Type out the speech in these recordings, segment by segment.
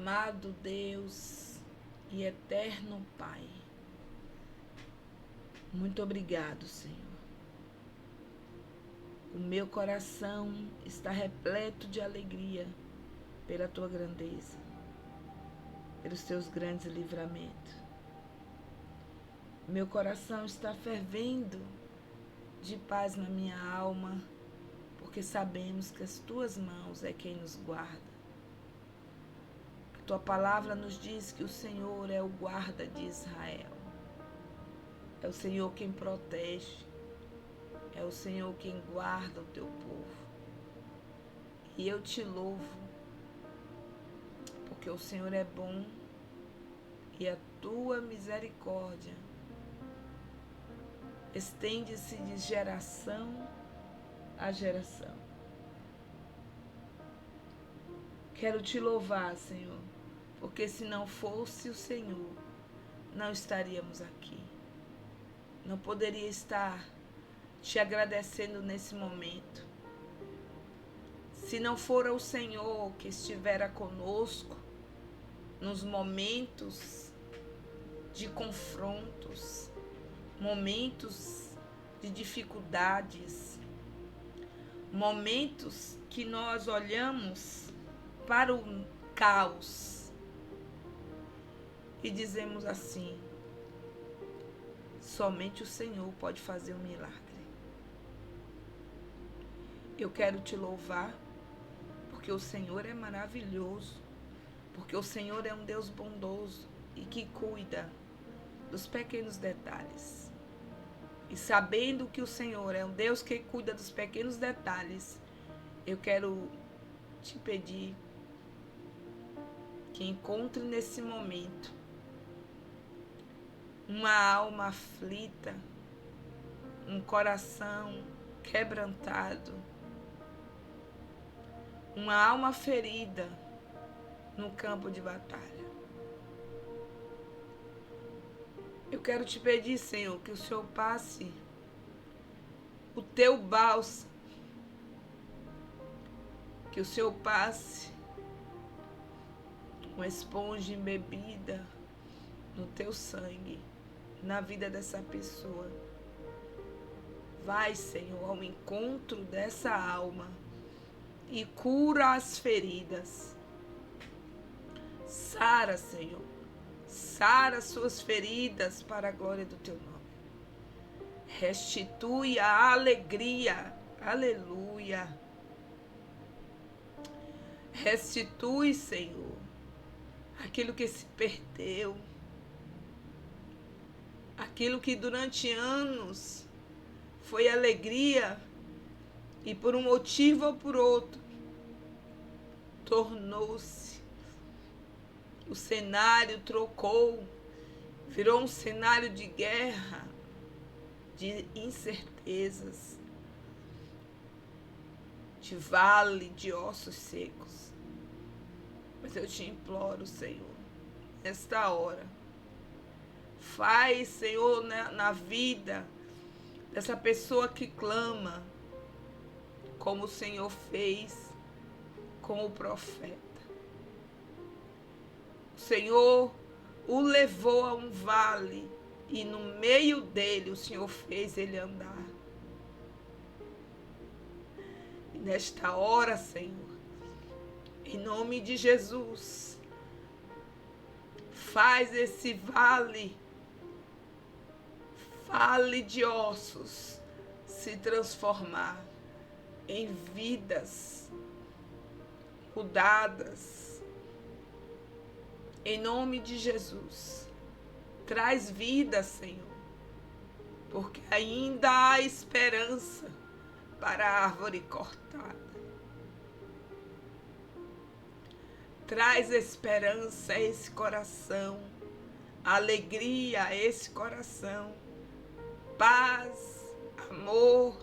Amado Deus e eterno Pai, muito obrigado, Senhor. O meu coração está repleto de alegria pela tua grandeza, pelos teus grandes livramentos. Meu coração está fervendo de paz na minha alma, porque sabemos que as tuas mãos é quem nos guarda. A tua palavra nos diz que o Senhor é o guarda de Israel. É o Senhor quem protege. É o Senhor quem guarda o teu povo. E eu te louvo, porque o Senhor é bom e a tua misericórdia estende-se de geração a geração. Quero te louvar, Senhor, porque se não fosse o Senhor, não estaríamos aqui. Não poderia estar te agradecendo nesse momento. Se não for o Senhor que estivera conosco nos momentos de confrontos, momentos de dificuldades, momentos que nós olhamos para o caos e dizemos assim: somente o Senhor pode fazer um milagre. Eu quero te louvar, porque o Senhor é maravilhoso, porque o Senhor é um Deus bondoso e que cuida dos pequenos detalhes. E sabendo que o Senhor é um Deus que cuida dos pequenos detalhes, eu quero te pedir que encontre nesse momento uma alma aflita, um coração quebrantado, uma alma ferida no campo de batalha. Eu quero te pedir, Senhor, que o Senhor passe o teu bálsamo, que o Senhor passe uma esponja embebida no teu sangue, na vida dessa pessoa. Vai, Senhor, ao encontro dessa alma e cura as feridas. Sara, Senhor, sara suas feridas para a glória do teu nome. Restitui a alegria, aleluia. Restitui, Senhor, aquilo que se perdeu, aquilo que durante anos foi alegria e por um motivo ou por outro tornou-se, o cenário trocou, virou um cenário de guerra, de incertezas, de vale de ossos secos. Mas eu te imploro, Senhor, nesta hora, faz, Senhor, na vida dessa pessoa que clama, como o Senhor fez com o profeta. O Senhor o levou a um vale e no meio dele o Senhor fez ele andar. E nesta hora, Senhor, em nome de Jesus, faz esse vale de ossos se transformar em vidas mudadas. Em nome de Jesus, traz vida, Senhor, porque ainda há esperança para a árvore cortada. Traz esperança a esse coração, alegria a esse coração, paz, amor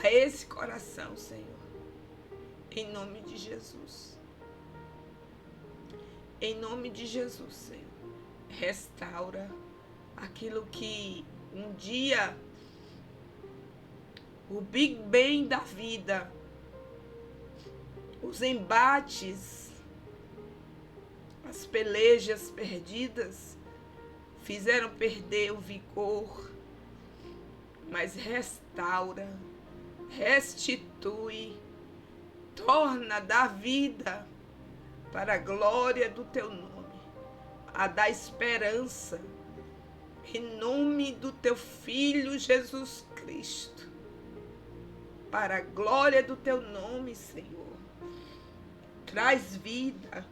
a esse coração, Senhor, em nome de Jesus. Em nome de Jesus, Senhor, restaura aquilo que um dia o Big Bang da vida, os embates, As pelejas perdidas fizeram perder o vigor, mas restaura, restitui, torna, dá vida para a glória do teu nome, a dar esperança, em nome do teu Filho Jesus Cristo, para a glória do teu nome, Senhor. Traz vida,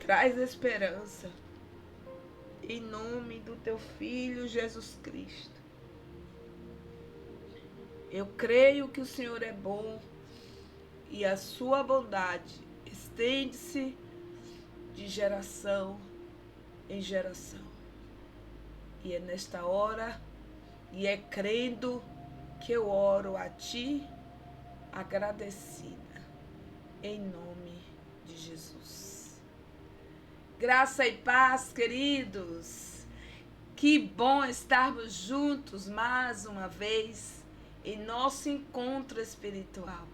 traz esperança, em nome do teu Filho Jesus Cristo. Eu creio que o Senhor é bom e a sua bondade estende-se de geração em geração. E é nesta hora, e é crendo que eu oro a ti, agradecida, em nome de Jesus. Graça e paz, queridos. Que bom estarmos juntos mais uma vez em nosso encontro espiritual.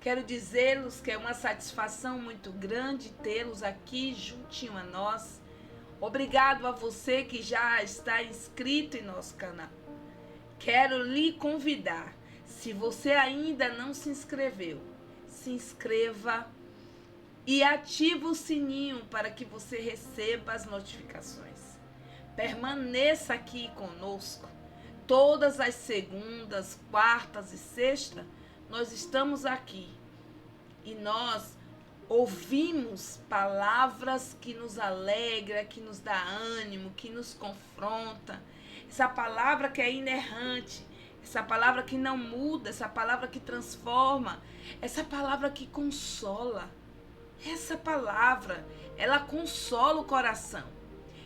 Quero dizer-los que é uma satisfação muito grande tê-los aqui juntinho a nós. Obrigado a você que já está inscrito em nosso canal. Quero lhe convidar, se você ainda não se inscreveu, se inscreva e ative o sininho para que você receba as notificações. Permaneça aqui conosco. Todas as segundas, quartas e sextas, nós estamos aqui. E nós ouvimos palavras que nos alegra, que nos dá ânimo, que nos confronta. Essa palavra que é inerrante, essa palavra que não muda, essa palavra que transforma, essa palavra que consola. Essa palavra, ela consola o coração.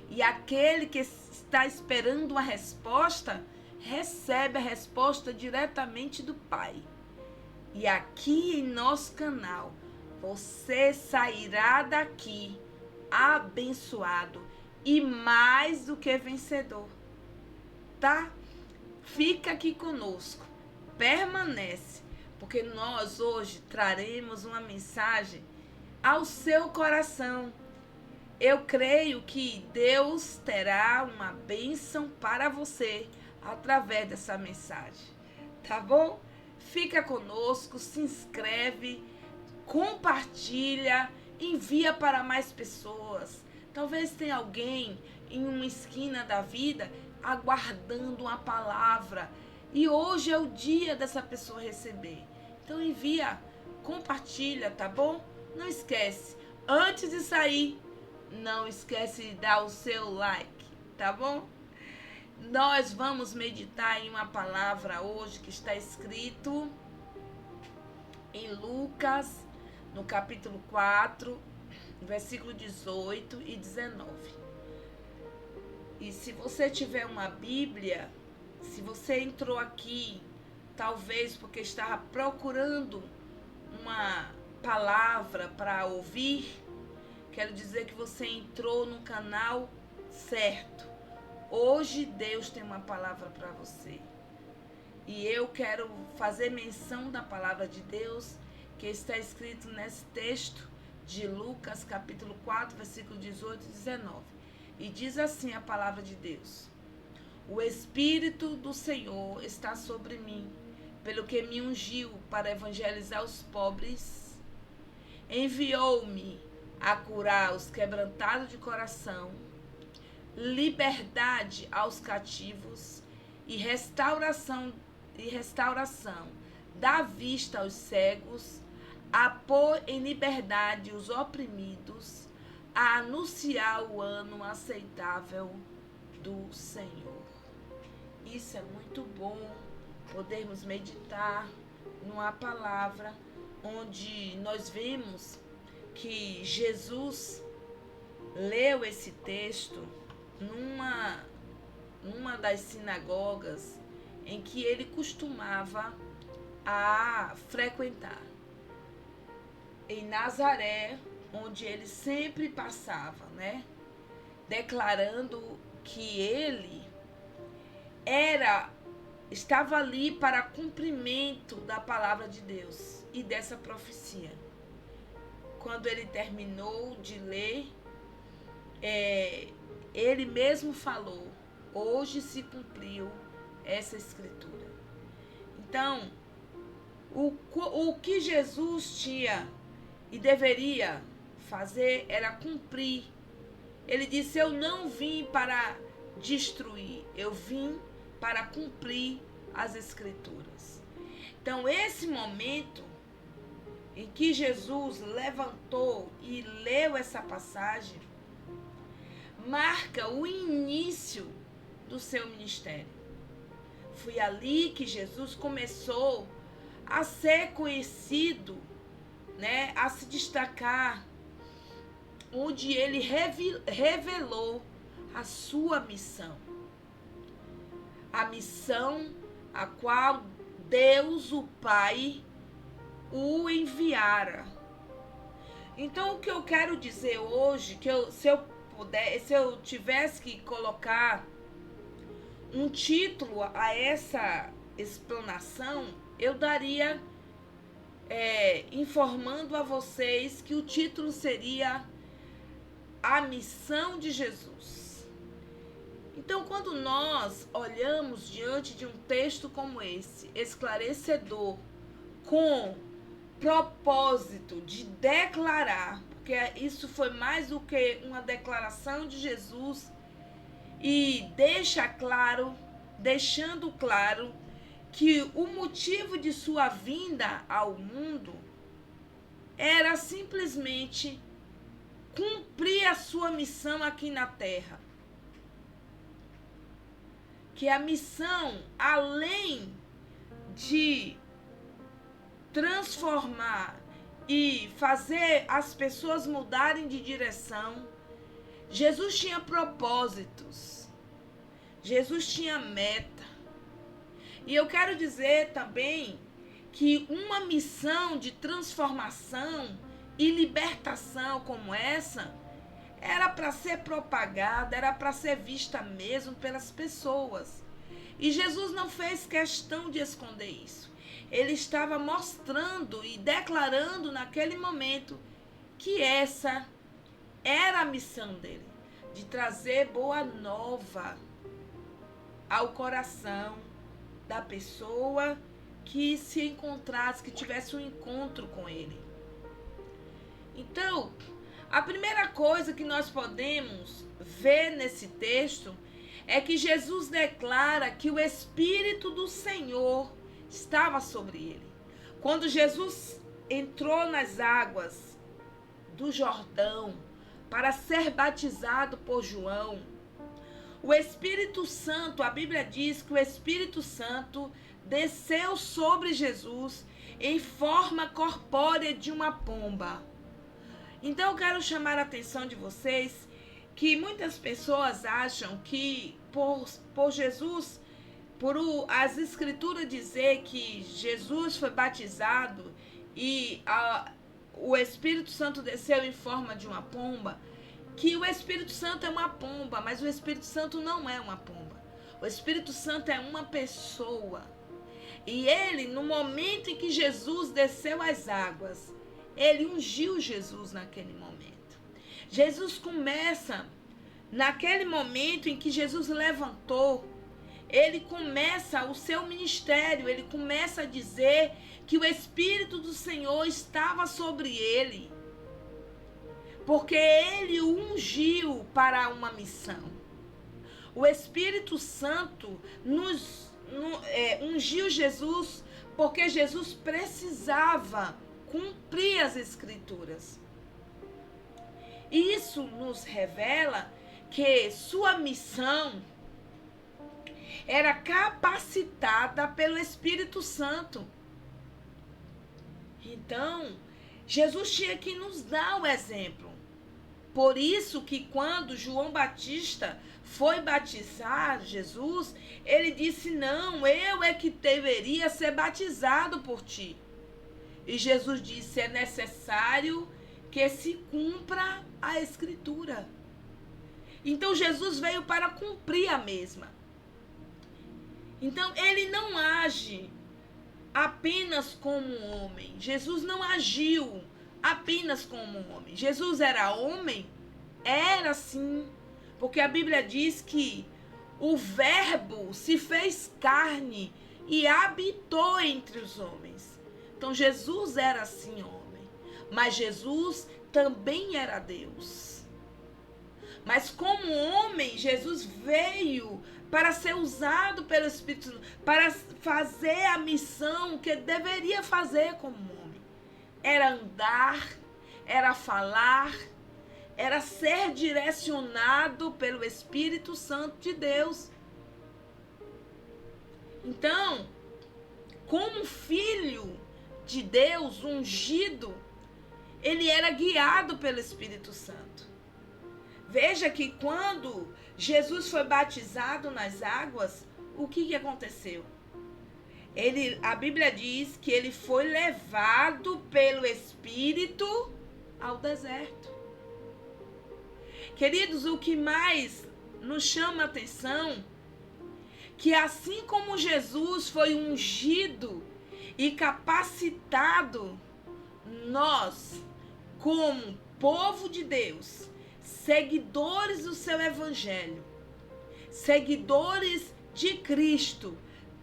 E aquele que está esperando uma resposta, recebe a resposta diretamente do Pai. E aqui em nosso canal, você sairá daqui abençoado e mais do que vencedor. Tá? Fica aqui conosco, permanece, porque nós hoje traremos uma mensagem ao seu coração. Eu creio que Deus terá uma bênção para você através dessa mensagem, tá bom? Fica conosco, se inscreve, compartilha, envia para mais pessoas. Talvez tenha alguém em uma esquina da vida aguardando uma palavra e hoje é o dia dessa pessoa receber. Então envia, compartilha, tá bom? Não esquece, antes de sair, não esquece de dar o seu like, tá bom? Nós vamos meditar em uma palavra hoje que está escrito em Lucas, no capítulo 4, versículo 18 e 19. E se você tiver uma Bíblia, se você entrou aqui, talvez porque estava procurando uma palavra para ouvir, quero dizer que você entrou no canal certo. Hoje Deus tem uma palavra para você. E eu quero fazer menção da palavra de Deus que está escrito nesse texto de Lucas, capítulo 4, versículo 18 e 19. E diz assim a palavra de Deus: O Espírito do Senhor está sobre mim, pelo que me ungiu para evangelizar os pobres. Enviou-me a curar os quebrantados de coração, liberdade aos cativos e restauração da vista aos cegos, a pôr em liberdade os oprimidos, a anunciar o ano aceitável do Senhor. Isso é muito bom, podermos meditar numa palavra onde nós vemos que Jesus leu esse texto numa das sinagogas em que ele costumava a frequentar. Em Nazaré, onde ele sempre passava, né? Declarando que ele estava ali para cumprimento da palavra de Deus e dessa profecia. Quando ele terminou de ler, ele mesmo falou, hoje se cumpriu essa escritura. Então, o que Jesus tinha e deveria fazer era cumprir. Ele disse, eu não vim para destruir, eu vim para cumprir as escrituras. Então, esse momento em que Jesus levantou e leu essa passagem, marca o início do seu ministério. Foi ali que Jesus começou a ser conhecido, né, a se destacar, onde ele revelou a sua missão. A missão a qual Deus, o Pai, o enviara. Então, o que eu quero dizer hoje, que se eu tivesse que colocar um título a essa explanação, eu daria informando a vocês que o título seria A Missão de Jesus. Então, quando nós olhamos diante de um texto como esse, esclarecedor, com propósito de declarar, porque isso foi mais do que uma declaração de Jesus, e deixando claro que o motivo de sua vinda ao mundo era simplesmente cumprir a sua missão aqui na terra. Que a missão, além de transformar e fazer as pessoas mudarem de direção, Jesus tinha propósitos, Jesus tinha meta. E eu quero dizer também que uma missão de transformação e libertação como essa era para ser propagada, era para ser vista mesmo pelas pessoas. E Jesus não fez questão de esconder isso. Ele estava mostrando e declarando naquele momento que essa era a missão dele, de trazer boa nova ao coração da pessoa que se encontrasse, que tivesse um encontro com ele. Então, a primeira coisa que nós podemos ver nesse texto é que Jesus declara que o Espírito do Senhor estava sobre ele. Quando Jesus entrou nas águas do Jordão para ser batizado por João, o Espírito Santo, a Bíblia diz que o Espírito Santo desceu sobre Jesus em forma corpórea de uma pomba. Então eu quero chamar a atenção de vocês que muitas pessoas acham que por Jesus, as escrituras dizer que Jesus foi batizado e o Espírito Santo desceu em forma de uma pomba, que o Espírito Santo é uma pomba, mas o Espírito Santo não é uma pomba. O Espírito Santo é uma pessoa. E ele, no momento em que Jesus desceu às águas, ele ungiu Jesus naquele momento. Jesus começa, naquele momento em que Jesus levantou, ele começa o seu ministério, ele começa a dizer que o Espírito do Senhor estava sobre ele, porque ele o ungiu para uma missão. O Espírito Santo ungiu Jesus porque Jesus precisava cumprir as Escrituras. Isso nos revela que sua missão era capacitada pelo Espírito Santo. Então, Jesus tinha que nos dar o exemplo. Por isso que quando João Batista foi batizar Jesus, ele disse, não, eu é que deveria ser batizado por ti. E Jesus disse, é necessário que se cumpra a Escritura. Então Jesus veio para cumprir a mesma. Então ele não age apenas como um homem. Jesus não agiu apenas como um homem. Jesus era homem? era assim, porque a Bíblia diz que o Verbo se fez carne e habitou entre os homens. Então Jesus era assim homem, mas Jesus também era Deus. Mas como homem, Jesus veio para ser usado pelo Espírito Santo, para fazer a missão que ele deveria fazer como homem. Era andar, era falar, era ser direcionado pelo Espírito Santo de Deus. Então, como filho de Deus, ungido, ele era guiado pelo Espírito Santo. Veja que quando Jesus foi batizado nas águas, o que aconteceu? A Bíblia diz que ele foi levado pelo Espírito ao deserto. Queridos, o que mais nos chama a atenção, que assim como Jesus foi ungido e capacitado, nós, como povo de Deus, seguidores do seu evangelho, seguidores de Cristo,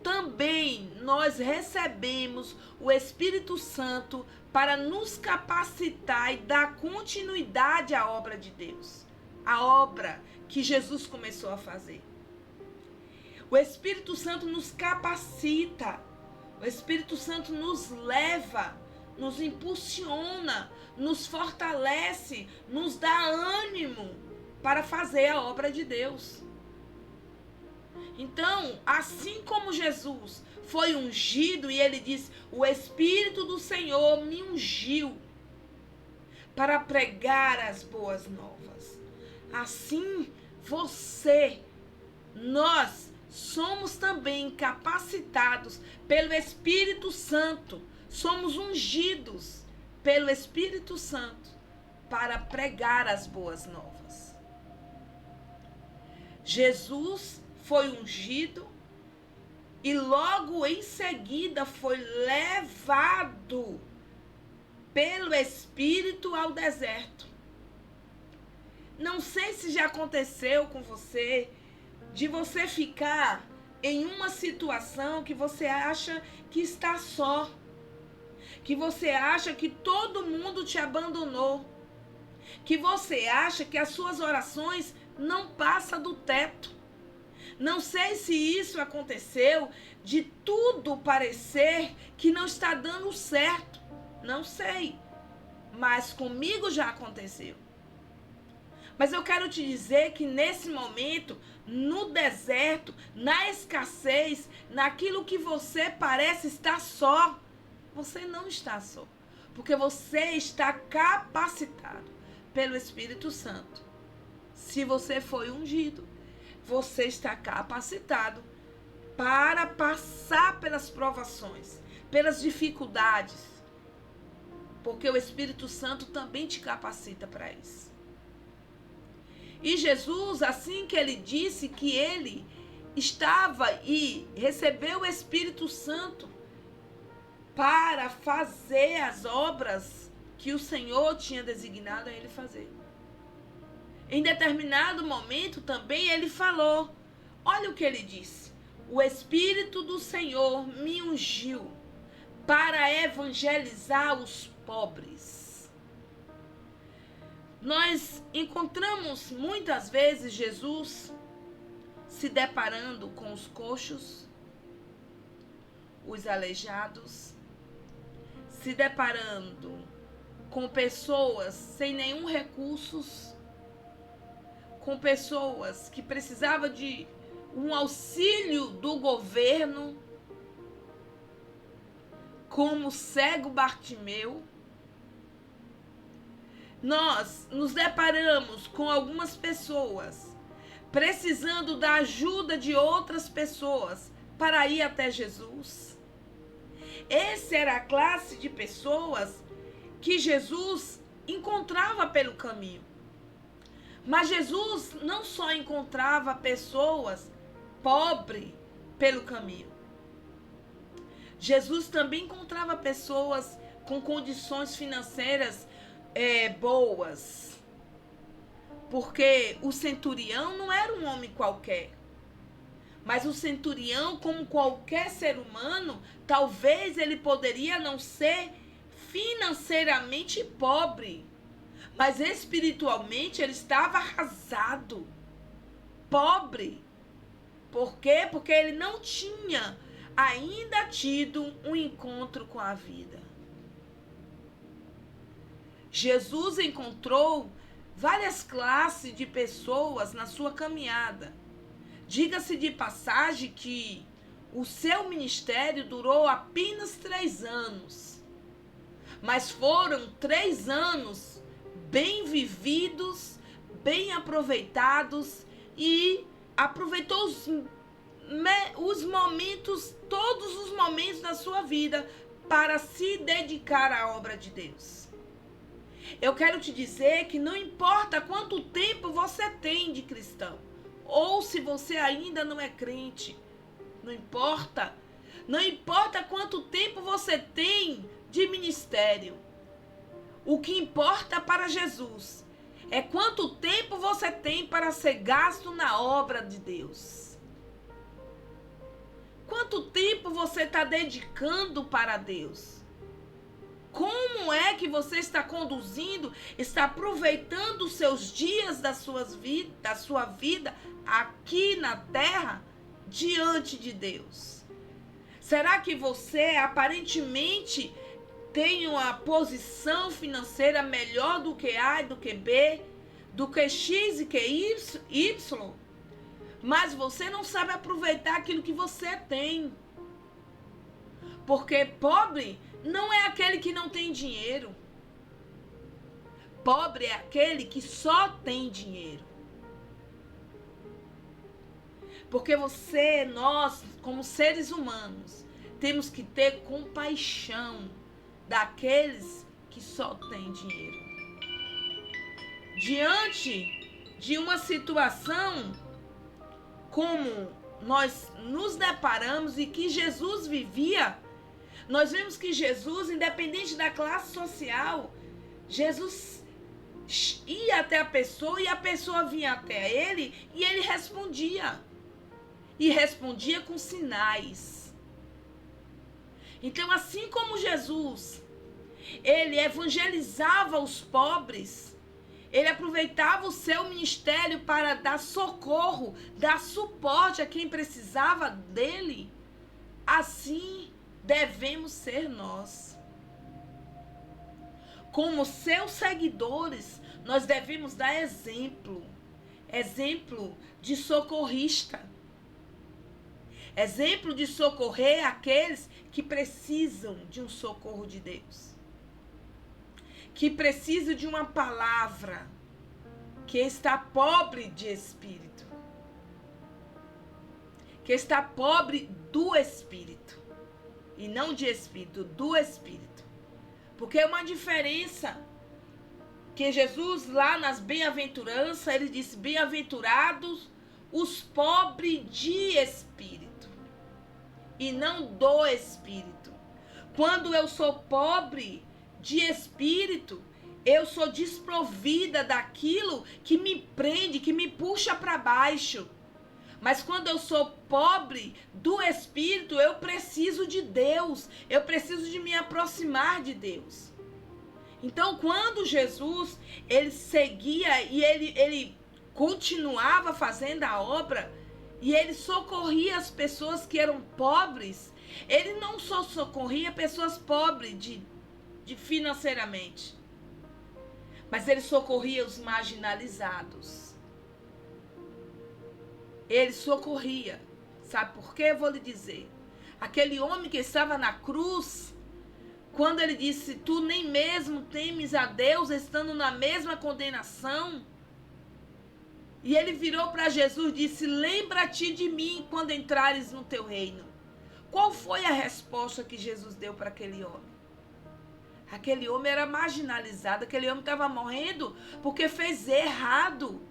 também nós recebemos o Espírito Santo para nos capacitar e dar continuidade à obra de Deus, a obra que Jesus começou a fazer. O Espírito Santo nos capacita, o Espírito Santo nos leva, nos impulsiona, nos fortalece, nos dá ânimo para fazer a obra de Deus. Então, assim como Jesus foi ungido e ele diz, o Espírito do Senhor me ungiu para pregar as boas novas. Assim, nós somos também capacitados pelo Espírito Santo, somos ungidos pelo Espírito Santo para pregar as boas novas. Jesus foi ungido e logo em seguida foi levado pelo Espírito ao deserto. Não sei se já aconteceu com você, de você ficar em uma situação que você acha que está só, que você acha que todo mundo te abandonou, que você acha que as suas orações não passam do teto. Não sei se isso aconteceu, de tudo parecer que não está dando certo. Não sei, mas comigo já aconteceu. Mas eu quero te dizer que nesse momento, no deserto, na escassez, naquilo que você parece estar só, você não está só, porque você está capacitado pelo Espírito Santo. Se você foi ungido, você está capacitado para passar pelas provações, pelas dificuldades, porque o Espírito Santo também te capacita para isso. E Jesus, assim que ele disse que ele estava e recebeu o Espírito Santo para fazer as obras que o Senhor tinha designado a ele fazer. Em determinado momento também ele falou, olha o que ele disse, o Espírito do Senhor me ungiu para evangelizar os pobres. Nós encontramos muitas vezes Jesus se deparando com os coxos, os aleijados, se deparando com pessoas sem nenhum recursos, com pessoas que precisavam de um auxílio do governo, como o cego Bartimeu. Nós nos deparamos com algumas pessoas precisando da ajuda de outras pessoas para ir até Jesus. Essa era a classe de pessoas que Jesus encontrava pelo caminho. Mas Jesus não só encontrava pessoas pobres pelo caminho. Jesus também encontrava pessoas com condições financeiras boas. Porque o centurião não era um homem qualquer. Mas o centurião, como qualquer ser humano, talvez ele poderia não ser financeiramente pobre, mas espiritualmente ele estava arrasado, pobre. Por quê? Porque ele não tinha ainda tido um encontro com a vida. Jesus encontrou várias classes de pessoas na sua caminhada. Diga-se de passagem que o seu ministério durou apenas 3 anos. Mas foram 3 anos bem vividos, bem aproveitados, e aproveitou os momentos, todos os momentos da sua vida para se dedicar à obra de Deus. Eu quero te dizer que não importa quanto tempo você tem de cristão, ou se você ainda não é crente, não importa. Não importa quanto tempo você tem de ministério. O que importa para Jesus é quanto tempo você tem para ser gasto na obra de Deus. Quanto tempo você está dedicando para Deus? Como é que você está conduzindo, está aproveitando os seus dias da sua vida aqui na terra diante de Deus? Será que você aparentemente tem uma posição financeira melhor do que A e do que B, do que X e que Y? Mas você não sabe aproveitar aquilo que você tem. Porque pobre não é aquele que não tem dinheiro. Pobre é aquele que só tem dinheiro. Porque nós, como seres humanos, temos que ter compaixão daqueles que só têm dinheiro. Diante de uma situação como nós nos deparamos e que Jesus vivia, nós vemos que Jesus, independente da classe social, Jesus ia até a pessoa e a pessoa vinha até ele e ele respondia. E respondia com sinais. Então, assim como Jesus, ele evangelizava os pobres, ele aproveitava o seu ministério para dar socorro, dar suporte a quem precisava dele, assim devemos ser nós. Como seus seguidores, nós devemos dar exemplo de socorrista. Exemplo de socorrer aqueles que precisam de um socorro de Deus. Que precisam de uma palavra, que está pobre de espírito. Que está pobre do espírito. E não de espírito, do espírito. Porque é uma diferença que Jesus, lá nas bem-aventuranças, ele disse: bem-aventurados os pobres de espírito. E não do espírito. Quando eu sou pobre de espírito, eu sou desprovida daquilo que me prende, que me puxa para baixo. Mas quando eu sou pobre do espírito, eu preciso de Deus. Eu preciso de me aproximar de Deus. Então, quando Jesus, ele seguia e ele continuava fazendo a obra, e ele socorria as pessoas que eram pobres, ele não só socorria pessoas pobres de financeiramente, mas ele socorria os marginalizados. Ele socorria. Sabe por quê? Eu vou lhe dizer. Aquele homem que estava na cruz, quando ele disse: tu nem mesmo temes a Deus, estando na mesma condenação. E ele virou para Jesus e disse: lembra-te de mim quando entrares no teu reino. Qual foi a resposta que Jesus deu para aquele homem? Aquele homem era marginalizado, aquele homem estava morrendo porque fez errado.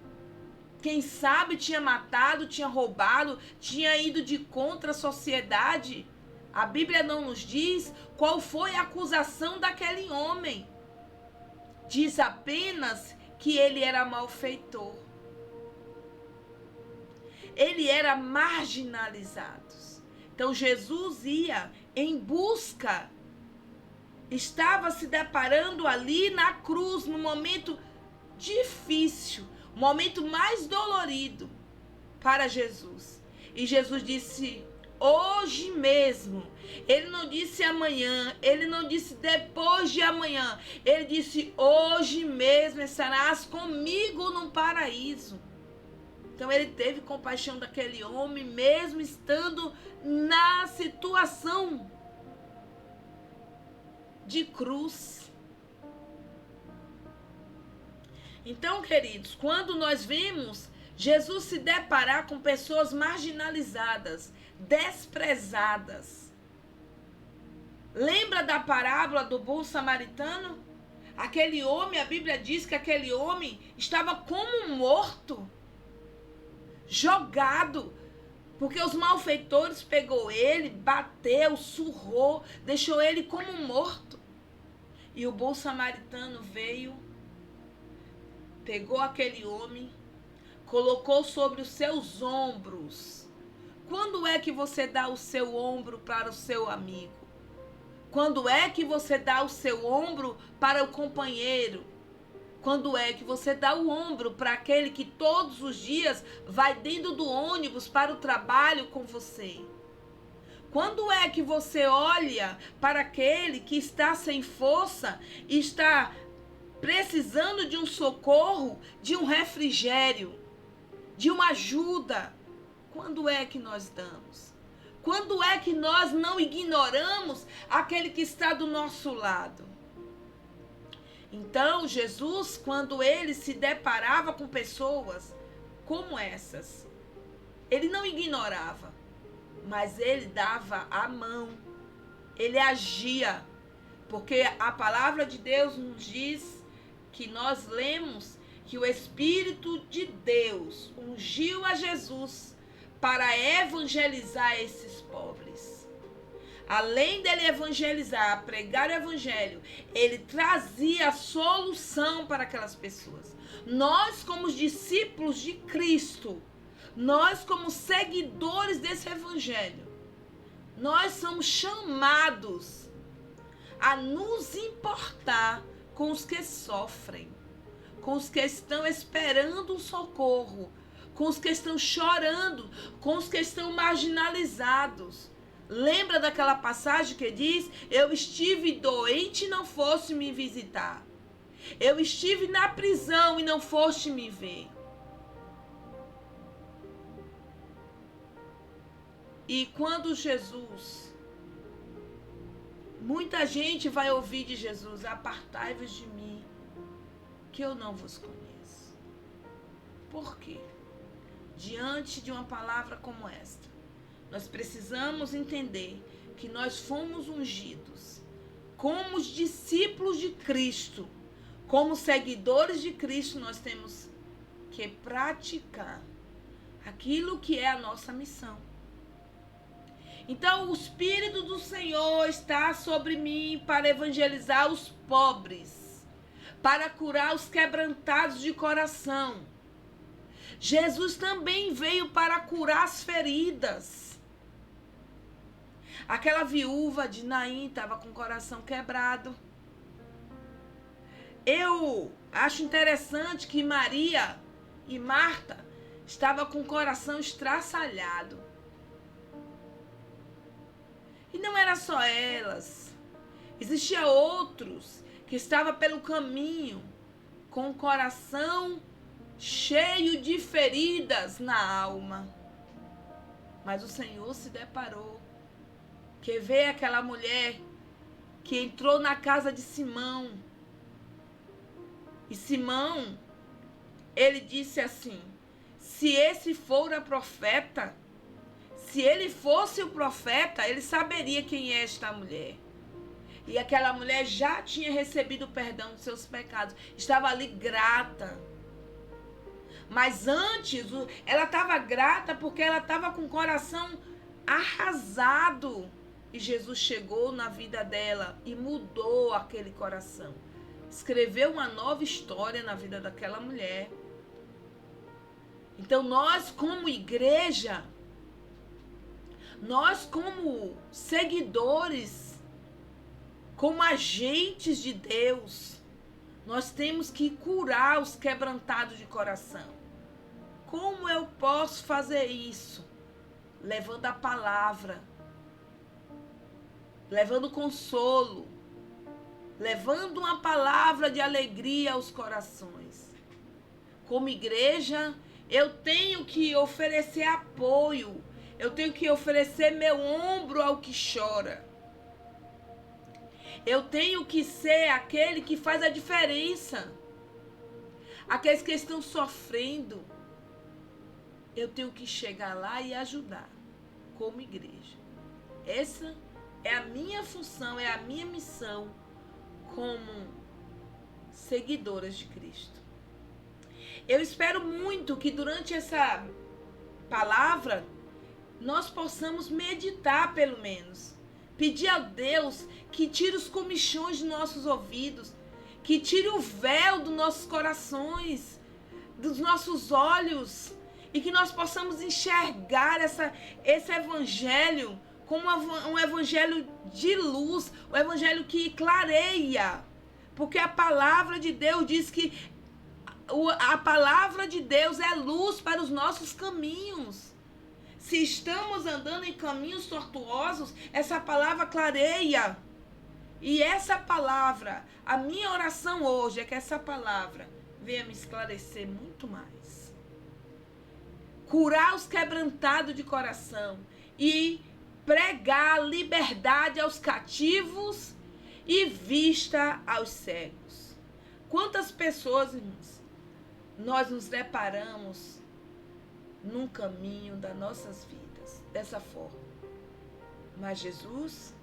Quem sabe tinha matado, tinha roubado, tinha ido de contra a sociedade. A Bíblia não nos diz qual foi a acusação daquele homem. Diz apenas que ele era malfeitor. Ele era marginalizado. Então Jesus ia em busca, estava se deparando ali na cruz, no momento difícil, o momento mais dolorido para Jesus. E Jesus disse: hoje mesmo. Ele não disse amanhã, ele não disse depois de amanhã. Ele disse: hoje mesmo estarás comigo no paraíso. Então ele teve compaixão daquele homem, mesmo estando na situação de cruz. Então, queridos, quando nós vemos Jesus se deparar com pessoas marginalizadas, desprezadas, lembra da parábola do bom samaritano? Aquele homem, a Bíblia diz que aquele homem estava como morto, jogado, porque os malfeitores pegou ele, bateu, surrou, deixou ele como morto. E o bom samaritano veio, pegou aquele homem, colocou sobre os seus ombros. Quando é que você dá o seu ombro para o seu amigo? Quando é que você dá o seu ombro para o companheiro? Quando é que você dá o ombro para aquele que todos os dias vai dentro do ônibus para o trabalho com você? Quando é que você olha para aquele que está sem força e está precisando de um socorro, de um refrigério, de uma ajuda? Quando é que nós damos? Quando é que nós não ignoramos aquele que está do nosso lado? Então, Jesus, quando ele se deparava com pessoas como essas, ele não ignorava, mas ele dava a mão, ele agia, porque a palavra de Deus nos diz, que nós lemos, que o Espírito de Deus ungiu a Jesus para evangelizar esses pobres. Além dele evangelizar, pregar o evangelho, ele trazia a solução para aquelas pessoas. Nós, como discípulos de Cristo, nós, como seguidores desse evangelho, nós somos chamados a nos importar com os que sofrem, com os que estão esperando um socorro, com os que estão chorando, com os que estão marginalizados. Lembra daquela passagem que diz: eu estive doente e não foste me visitar. Eu estive na prisão e não foste me ver. E quando Jesus, muita gente vai ouvir de Jesus: apartai-vos de mim, que eu não vos conheço. Por quê? Diante de uma palavra como esta, nós precisamos entender que nós fomos ungidos como os discípulos de Cristo, como seguidores de Cristo. Nós temos que praticar aquilo que é a nossa missão. Então, o Espírito do Senhor está sobre mim para evangelizar os pobres, para curar os quebrantados de coração. Jesus também veio para curar as feridas. Aquela viúva de Naim estava com o coração quebrado. Eu acho interessante que Maria e Marta estavam com o coração estraçalhado. E não era só elas. Existia outros que estavam pelo caminho com o coração cheio de feridas na alma. Mas o Senhor se deparou. Que vê aquela mulher que entrou na casa de Simão. E Simão, ele disse assim: se esse for a profeta, se ele fosse o profeta, ele saberia quem é esta mulher. E aquela mulher já tinha recebido o perdão dos seus pecados. Estava ali grata. Mas antes, ela estava grata porque ela estava com o coração arrasado. E Jesus chegou na vida dela e mudou aquele coração. escreveu uma nova história na vida daquela mulher. Então nós como igreja, nós como seguidores, como agentes de Deus, nós temos que curar os quebrantados de coração. Como eu posso fazer isso? Levando a palavra, levando consolo, levando uma palavra de alegria aos corações. Como igreja, eu tenho que oferecer apoio, eu tenho que oferecer meu ombro ao que chora. Eu tenho que ser aquele que faz a diferença. Aqueles que estão sofrendo, eu tenho que chegar lá e ajudar, como igreja. Essa é a minha função, é a minha missão como seguidoras de Cristo. Eu espero muito que durante essa palavra nós possamos meditar, pelo menos. Pedir a Deus que tire os comichões dos nossos ouvidos, que tire o véu dos nossos corações, dos nossos olhos, e que nós possamos enxergar esse evangelho como um evangelho de luz, um evangelho que clareia. Porque a palavra de Deus diz que a palavra de Deus é luz para os nossos caminhos. Se estamos andando em caminhos tortuosos, essa palavra clareia. E essa palavra, a minha oração hoje é que essa palavra venha me esclarecer muito mais. Curar os quebrantados de coração e pregar liberdade aos cativos e vista aos cegos. Quantas pessoas, irmãos, nós nos deparamos num caminho das nossas vidas, dessa forma. Mas Jesus,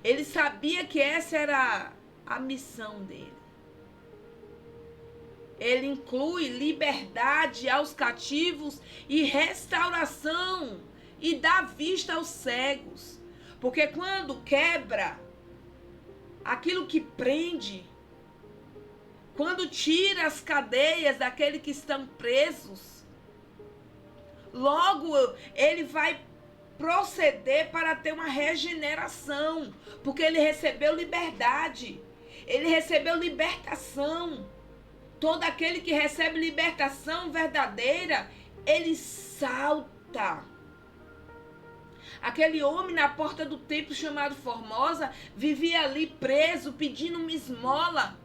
ele sabia que essa era a missão dele. Ele inclui liberdade aos cativos e restauração e dá vista aos cegos. Porque quando quebra aquilo que prende, quando tira as cadeias daqueles que estão presos, logo ele vai proceder para ter uma regeneração, porque ele recebeu liberdade, ele recebeu libertação. Todo aquele que recebe libertação verdadeira, ele salta. Aquele homem na porta do templo chamado Formosa vivia ali preso, pedindo uma esmola,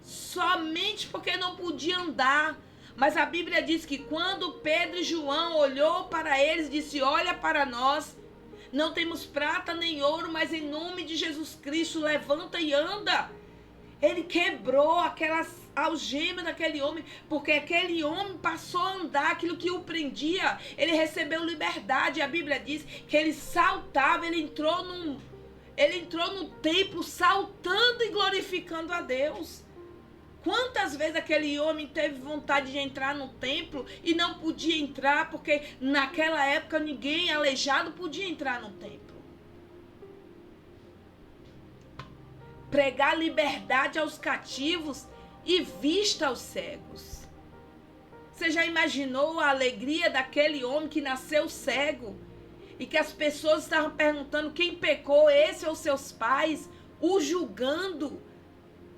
somente porque não podia andar. Mas a Bíblia diz que quando Pedro e João olhou para eles, disse: olha para nós, não temos prata nem ouro, mas em nome de Jesus Cristo, levanta e anda. Ele quebrou aquelas algemas daquele homem, porque aquele homem passou a andar, aquilo que o prendia, ele recebeu liberdade. A Bíblia diz que ele saltava, ele entrou no templo saltando e glorificando a Deus. Quantas vezes aquele homem teve vontade de entrar no templo e não podia entrar, porque naquela época ninguém aleijado podia entrar no templo. Pregar liberdade aos cativos e vista aos cegos. Você já imaginou a alegria daquele homem que nasceu cego e que as pessoas estavam perguntando quem pecou, esse ou seus pais, o julgando?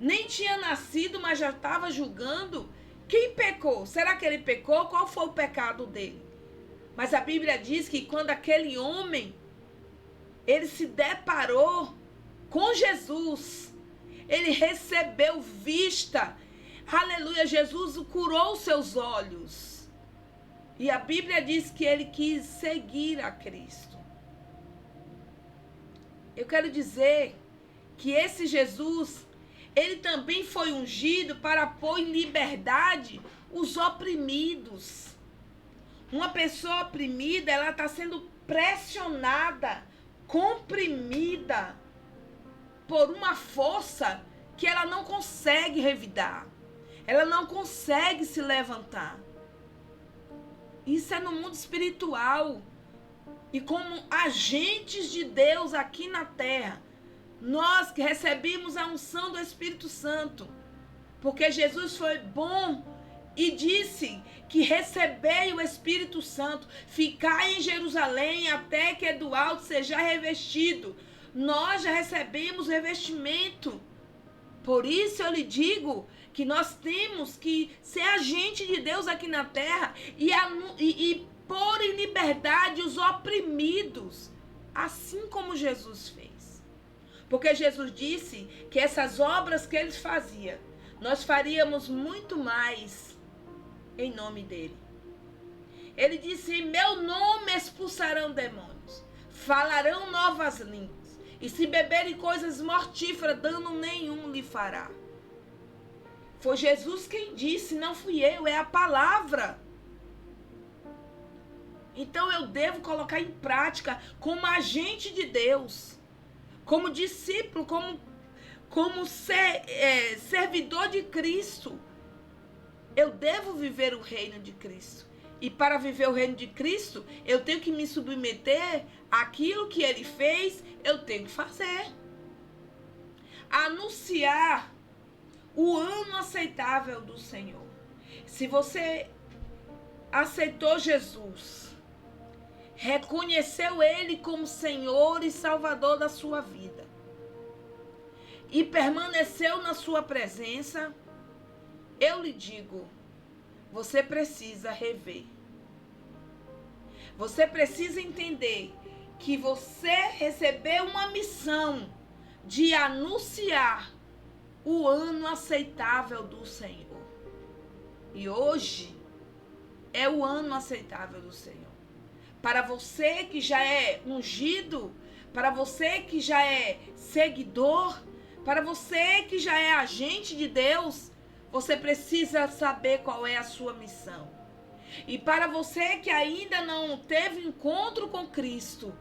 Nem tinha nascido, mas já estava julgando. Quem pecou? Será que ele pecou? Qual foi o pecado dele? Mas a Bíblia diz que quando aquele homem, ele se deparou com Jesus, ele recebeu vista. Aleluia, Jesus curou os seus olhos. E a Bíblia diz que ele quis seguir a Cristo. Eu quero dizer que esse Jesus, ele também foi ungido para pôr em liberdade os oprimidos. Uma pessoa oprimida, ela está sendo pressionada, comprimida por uma força que ela não consegue revidar. Ela não consegue se levantar. Isso é no mundo espiritual. E como agentes de Deus aqui na terra, nós que recebemos a unção do Espírito Santo, Porque Jesus foi bom e disse que recebei o Espírito Santo, ficai em Jerusalém até que do alto seja revestido. Nós já recebemos revestimento. Por isso eu lhe digo que nós temos que ser agente de Deus aqui na terra e pôr em liberdade os oprimidos, assim como Jesus fez. Porque Jesus disse que essas obras que ele fazia, nós faríamos muito mais em nome dele. Ele disse: em meu nome expulsarão demônios, falarão novas línguas, e se beberem coisas mortíferas, dano nenhum lhe fará. Foi Jesus quem disse, não fui eu, é a palavra. Então eu devo colocar em prática como agente de Deus, como discípulo, como servidor de Cristo. Eu devo viver o reino de Cristo. E para viver o reino de Cristo, eu tenho que me submeter àquilo que ele fez, eu tenho que fazer. Anunciar o ano aceitável do Senhor. Se você aceitou Jesus, reconheceu ele como Senhor e Salvador da sua vida, e permaneceu na sua presença, eu lhe digo, você precisa rever. Você precisa entender que você recebeu uma missão de anunciar o ano aceitável do Senhor. E hoje é o ano aceitável do Senhor. Para você que já é ungido, para você que já é seguidor, para você que já é agente de Deus, você precisa saber qual é a sua missão. E para você que ainda não teve encontro com Cristo,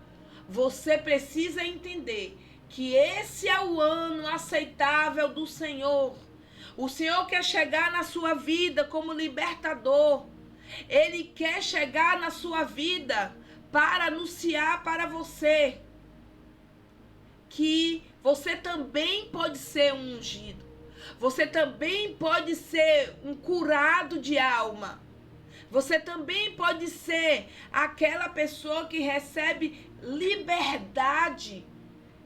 você precisa entender que esse é o ano aceitável do Senhor. O Senhor quer chegar na sua vida como libertador. Ele quer chegar na sua vida para anunciar para você que você também pode ser um ungido. Você também pode ser um curado de alma. Você também pode ser aquela pessoa que recebe liberdade,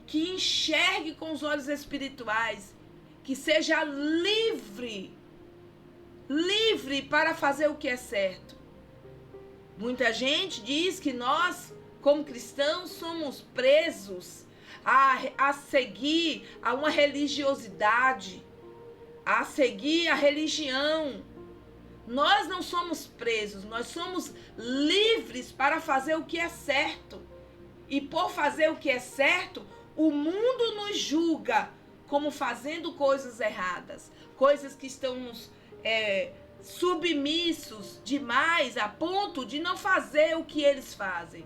que enxergue com os olhos espirituais, que seja livre para fazer o que é certo. Muita gente diz que nós, como cristãos, somos presos a seguir a uma religiosidade, a seguir a religião. Nós não somos presos, nós somos livres para fazer o que é certo. E por fazer o que é certo, o mundo nos julga como fazendo coisas erradas, coisas que estão nos submissos demais a ponto de não fazer o que eles fazem.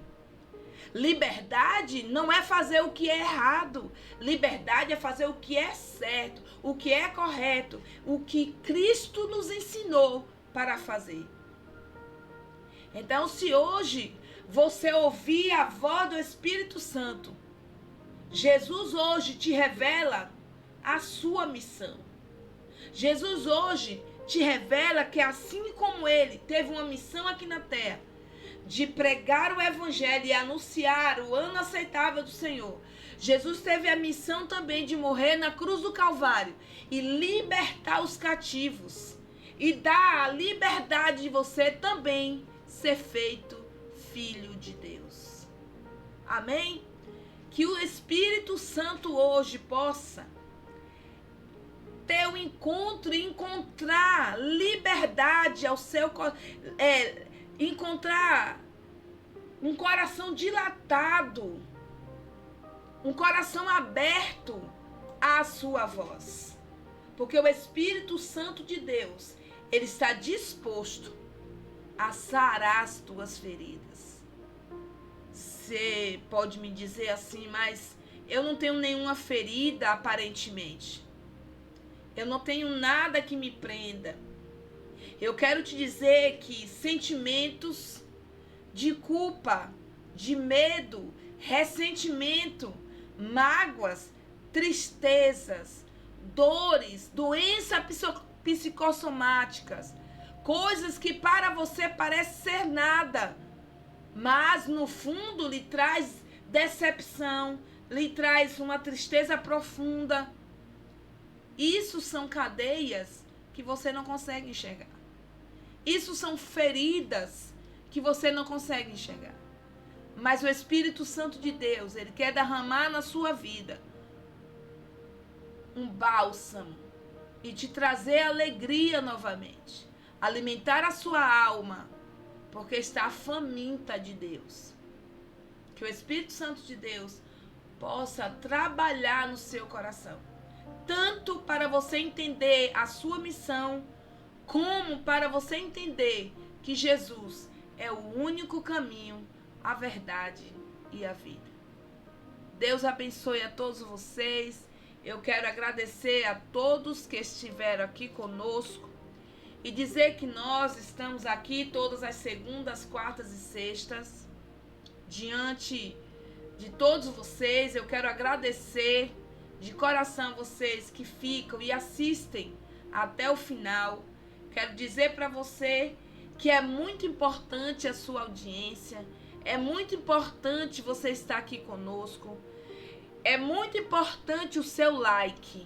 Liberdade não é fazer o que é errado. Liberdade é fazer o que é certo, o que é correto, o que Cristo nos ensinou para fazer. Então, se hoje você ouvir a voz do Espírito Santo, Jesus hoje te revela a sua missão. Jesus hoje te revela que assim como ele teve uma missão aqui na terra, de pregar o evangelho e anunciar o ano aceitável do Senhor, Jesus teve a missão também de morrer na cruz do Calvário e libertar os cativos e dar a liberdade de você também ser feito filho de Deus. Amém? Que o Espírito Santo hoje possa ter um encontro e encontrar liberdade ao seu encontrar um coração dilatado, um coração aberto à sua voz. Porque o Espírito Santo de Deus, ele está disposto a sarar as tuas feridas. Você pode me dizer assim, mas eu não tenho nenhuma ferida aparentemente. Eu não tenho nada que me prenda. Eu quero te dizer que sentimentos de culpa, de medo, ressentimento, mágoas, tristezas, dores, doença psicossomáticas, coisas que para você parece ser nada, mas no fundo lhe traz decepção, lhe traz uma tristeza profunda. Isso são cadeias que você não consegue enxergar. Isso são feridas que você não consegue enxergar. Mas o Espírito Santo de Deus, ele quer derramar na sua vida um bálsamo e te trazer alegria novamente. Alimentar a sua alma, porque está faminta de Deus. Que o Espírito Santo de Deus possa trabalhar no seu coração. Tanto para você entender a sua missão, como para você entender que Jesus é o único caminho, a verdade e a vida. Deus abençoe a todos vocês. Eu quero agradecer a todos que estiveram aqui conosco e dizer que nós estamos aqui todas as segundas, quartas e sextas. Diante de todos vocês, eu quero agradecer de coração vocês que ficam e assistem até o final. Quero dizer para você que é muito importante a sua audiência, é muito importante você estar aqui conosco, é muito importante o seu like.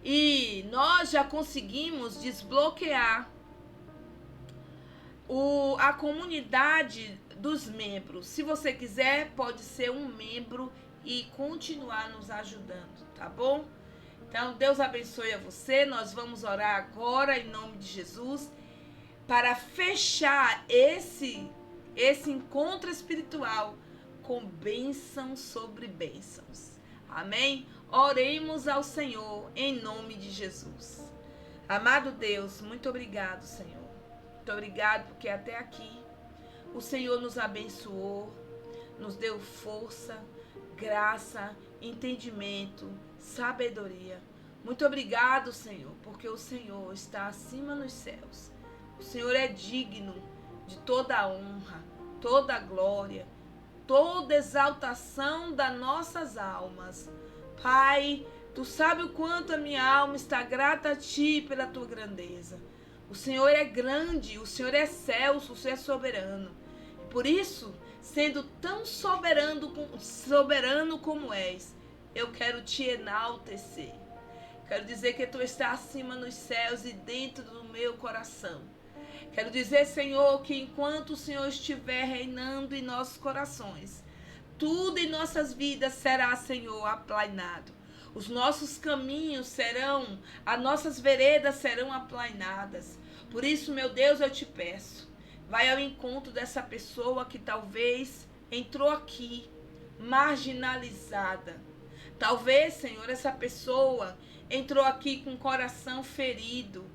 E nós já conseguimos desbloquear a comunidade dos membros. Se você quiser, pode ser um membro e continuar nos ajudando, tá bom? Então, Deus abençoe a você. Nós vamos orar agora em nome de Jesus para fechar esse encontro espiritual com bênçãos sobre bênçãos. Amém? Oremos ao Senhor em nome de Jesus. Amado Deus, muito obrigado, Senhor. Muito obrigado porque até aqui o Senhor nos abençoou, nos deu força, graça, entendimento, sabedoria. Muito obrigado, Senhor, porque o Senhor está acima nos céus. O Senhor é digno de toda a honra, toda a glória, toda exaltação das nossas almas. Pai, Tu sabe o quanto a minha alma está grata a Ti pela Tua grandeza. O Senhor é grande, o Senhor é excelso, o Senhor é soberano. E por isso, sendo tão soberano como és, eu quero Te enaltecer. Quero dizer que Tu está acima nos céus e dentro do meu coração. Quero dizer, Senhor, que enquanto o Senhor estiver reinando em nossos corações, tudo em nossas vidas será, Senhor, aplainado. Os nossos caminhos serão, as nossas veredas serão aplainadas. Por isso, meu Deus, eu te peço, vai ao encontro dessa pessoa que talvez entrou aqui marginalizada. Talvez, Senhor, essa pessoa entrou aqui com o coração ferido.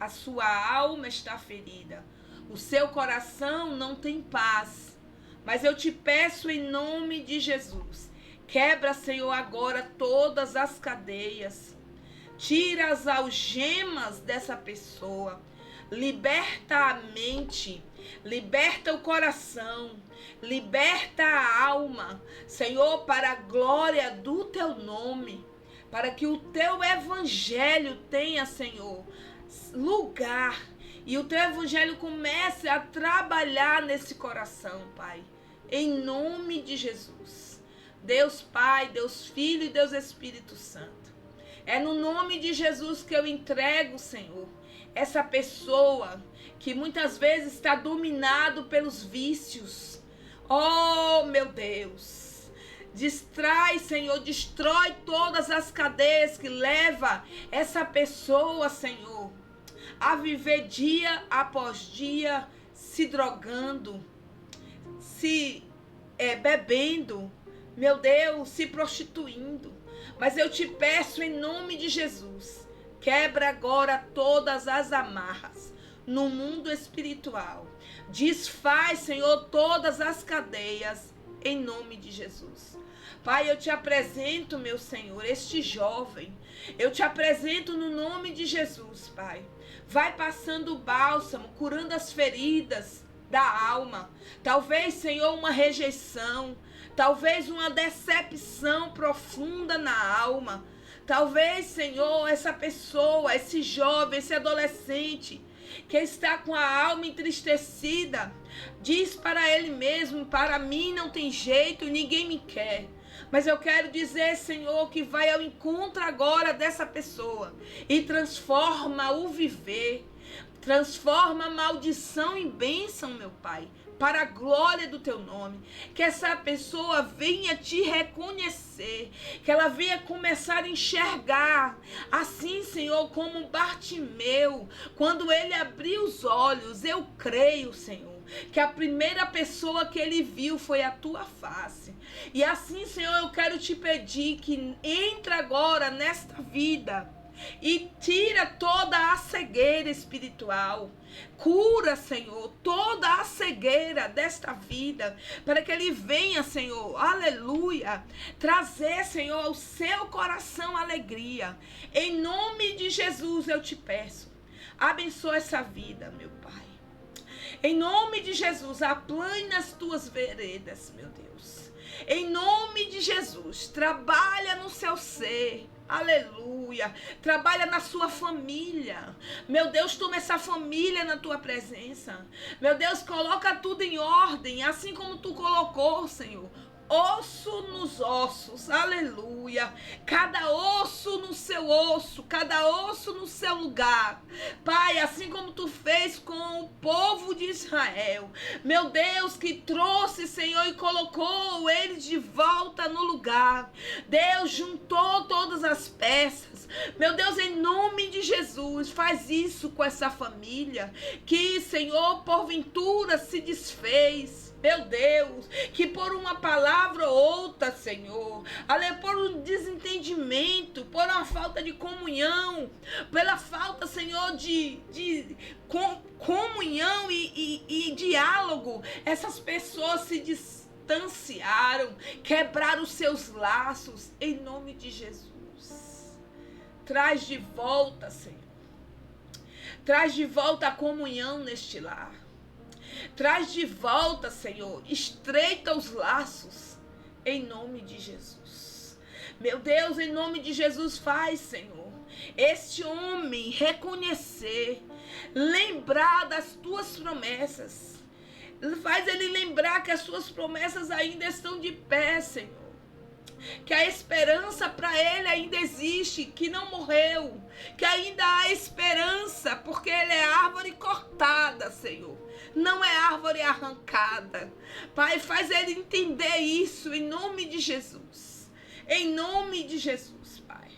A sua alma está ferida. O seu coração não tem paz. Mas eu te peço em nome de Jesus. Quebra, Senhor, agora todas as cadeias. Tira as algemas dessa pessoa. Liberta a mente. Liberta o coração. Liberta a alma. Senhor, para a glória do teu nome. Para que o teu evangelho tenha, Senhor, lugar. E o teu evangelho comece a trabalhar nesse coração, Pai. Em nome de Jesus. Deus Pai, Deus Filho e Deus Espírito Santo. É no nome de Jesus que eu entrego, Senhor, essa pessoa que muitas vezes está dominado pelos vícios. Oh, meu Deus. Distrai, Senhor, destrói todas as cadeias que leva essa pessoa, Senhor, a viver dia após dia se drogando, se bebendo, meu Deus, se prostituindo. Mas eu te peço em nome de Jesus, quebra agora todas as amarras no mundo espiritual. Desfaz, Senhor, todas as cadeias em nome de Jesus. Pai, eu te apresento, meu Senhor, este jovem. Eu te apresento no nome de Jesus, Pai. Vai passando o bálsamo, curando as feridas da alma. Talvez, Senhor, uma rejeição. Talvez uma decepção profunda na alma. Talvez, Senhor, essa pessoa, esse jovem, esse adolescente que está com a alma entristecida, diz para ele mesmo: para mim não tem jeito, ninguém me quer. Mas eu quero dizer, Senhor, que vai ao encontro agora dessa pessoa e transforma o viver, transforma a maldição em bênção, meu Pai, para a glória do teu nome. Que essa pessoa venha te reconhecer, que ela venha começar a enxergar, assim, Senhor, como Bartimeu, quando ele abriu os olhos. Eu creio, Senhor, que a primeira pessoa que ele viu foi a tua face. E assim, Senhor, eu quero te pedir que entra agora nesta vida e tira toda a cegueira espiritual. Cura, Senhor, toda a cegueira desta vida, para que ele venha, Senhor, aleluia, trazer, Senhor, ao seu coração alegria. Em nome de Jesus eu te peço, abençoa essa vida, meu Pai. Em nome de Jesus, aplane nas tuas veredas, meu Deus. Em nome de Jesus, trabalha no seu ser. Aleluia. Trabalha na sua família. Meu Deus, toma essa família na tua presença. Meu Deus, coloca tudo em ordem, assim como tu colocou, Senhor. Osso nos ossos, aleluia. Cada osso no seu osso, cada osso no seu lugar. Pai, assim como tu fez com o povo de Israel, meu Deus, que trouxe, Senhor, e colocou eles de volta no lugar. Deus juntou todas as peças. Meu Deus, em nome de Jesus, faz isso com essa família que, Senhor, porventura se desfez. Meu Deus, que por uma palavra ou outra, Senhor, por um desentendimento, por uma falta de comunhão, pela falta, Senhor, de comunhão e diálogo, essas pessoas se distanciaram, quebraram os seus laços, em nome de Jesus. Traz de volta, Senhor. Traz de volta a comunhão neste lar. Traz de volta, Senhor, estreita os laços, em nome de Jesus. Meu Deus, em nome de Jesus, faz, Senhor, este homem reconhecer, lembrar das tuas promessas. Faz ele lembrar que as tuas promessas ainda estão de pé, Senhor. Que a esperança para ele ainda existe, que não morreu, que ainda há esperança, porque ele é árvore cortada, Senhor, não é árvore arrancada. Pai, faz ele entender isso, em nome de Jesus, em nome de Jesus, Pai,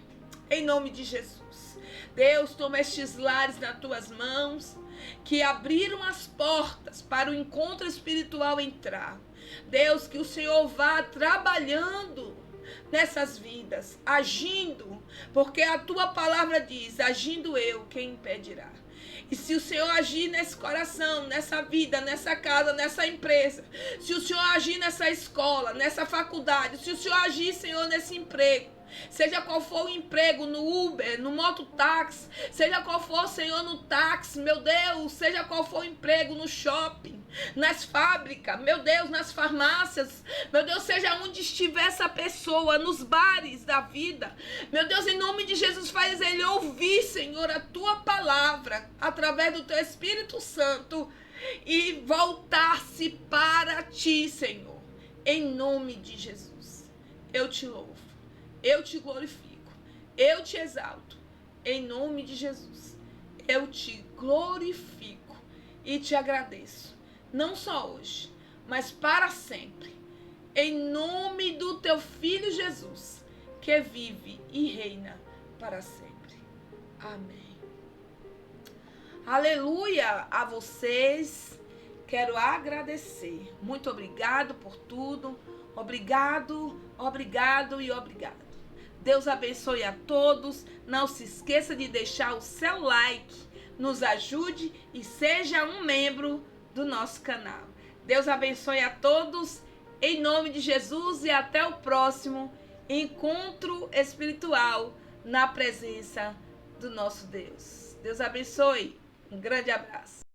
em nome de Jesus. Deus, toma estes lares nas tuas mãos, que abriram as portas para o encontro espiritual entrar. Deus, que o Senhor vá trabalhando nessas vidas, agindo, porque a tua palavra diz: agindo eu, quem impedirá? E se o Senhor agir nesse coração, nessa vida, nessa casa, nessa empresa, se o Senhor agir nessa escola, nessa faculdade, se o Senhor agir, Senhor, nesse emprego, seja qual for o emprego, no Uber, no mototáxi, seja qual for, Senhor, no táxi, meu Deus, seja qual for o emprego, no shopping, nas fábricas, meu Deus, nas farmácias, meu Deus, seja onde estiver essa pessoa, nos bares da vida, meu Deus, em nome de Jesus, faz ele ouvir, Senhor, a tua palavra, através do teu Espírito Santo, e voltar-se para ti, Senhor, em nome de Jesus. Eu te louvo, eu te glorifico, eu te exalto, em nome de Jesus. Eu te glorifico e te agradeço, não só hoje, mas para sempre, em nome do teu Filho Jesus, que vive e reina para sempre. Amém. Aleluia a vocês, quero agradecer, muito obrigado por tudo, obrigado, obrigado e obrigado. Deus abençoe a todos. Não se esqueça de deixar o seu like. Nos ajude e seja um membro do nosso canal. Deus abençoe a todos. Em nome de Jesus e até o próximo encontro espiritual na presença do nosso Deus. Deus abençoe. Um grande abraço.